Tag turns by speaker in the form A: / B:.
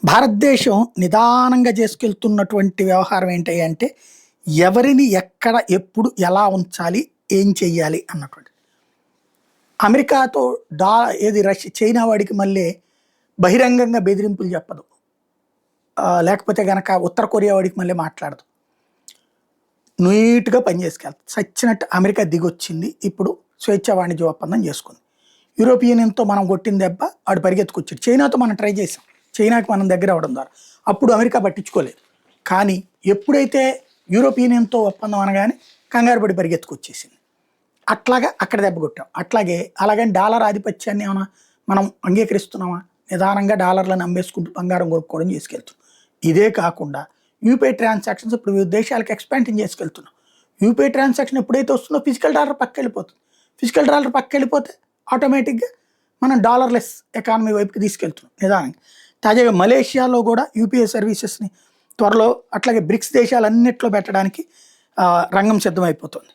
A: భారతదేశం నిదానంగా చేసుకెళ్తున్నటువంటి వ్యవహారం ఏంటి అంటే, ఎవరిని ఎక్కడ, ఎప్పుడు, ఎలా ఉంచాలి, ఏం చెయ్యాలి అన్నటువంటిది. అమెరికాతో డా ఏది చైనా వాడికి మళ్ళీ బహిరంగంగా బెదిరింపులు చెప్పదు. లేకపోతే గనక ఉత్తర కొరియా వాడికి మళ్ళీ మాట్లాడదు. నీట్‌గా పని చేసుకెళ్తది. సచ్చినట్టు అమెరికా దిగొచ్చింది. ఇప్పుడు స్వేచ్ఛా వాణిజ్య ఒప్పందం చేసుకుంది. యూరోపియన్ యూనియన్‌తో మనం కొట్టిన దెబ్బ ఆడు పరిగెత్తుకొచ్చాడు. చైనాతో మనం ట్రై చేసాం. చైనాకి మనం దగ్గర అవ్వడం ద్వారా. అప్పుడు అమెరికా పట్టించుకోలేదు. కానీ ఎప్పుడైతే యూరోపియన్ యూనియన్‌తో ఒప్పందం అనగానే కంగారు పడి పరిగెత్తుకొచ్చేసింది. అట్లాగా అక్కడ దెబ్బ కొట్టాం. అలాగని డాలర్ ఆధిపత్యాన్ని ఏమన్నా మనం అంగీకరిస్తున్నామా? నిదానంగా డాలర్లను అమ్మేసుకుంటూ బంగారం కొనుక్కోవడం చేసుకెళ్తున్నాం. ఇదే కాకుండా యూపీఐ ట్రాన్సాక్షన్స్ ఇప్పుడు వివిధ దేశాలకు ఎక్స్పాండింగ్ చేసుకెళ్తున్నాం. యూపీఐ ట్రాన్సాక్షన్ ఎప్పుడైతే వస్తుందో ఫిజికల్ డాలర్ పక్కకెళ్ళిపోతుంది. ఫిజికల్ డాలర్ పక్కకెళ్ళిపోతే ఆటోమేటిక్‌గా మనం డాలర్‌లెస్ ఎకానమీ వైపుకి తీసుకెళ్తున్నాం నిదానంగా. తాజాగా మలేషియాలో కూడా యూపీఐ సర్వీసెస్‌ని త్వరలో అట్లాగే బ్రిక్స్ దేశాలన్నిట్లో పెట్టడానికి రంగం సిద్ధమైపోతుంది.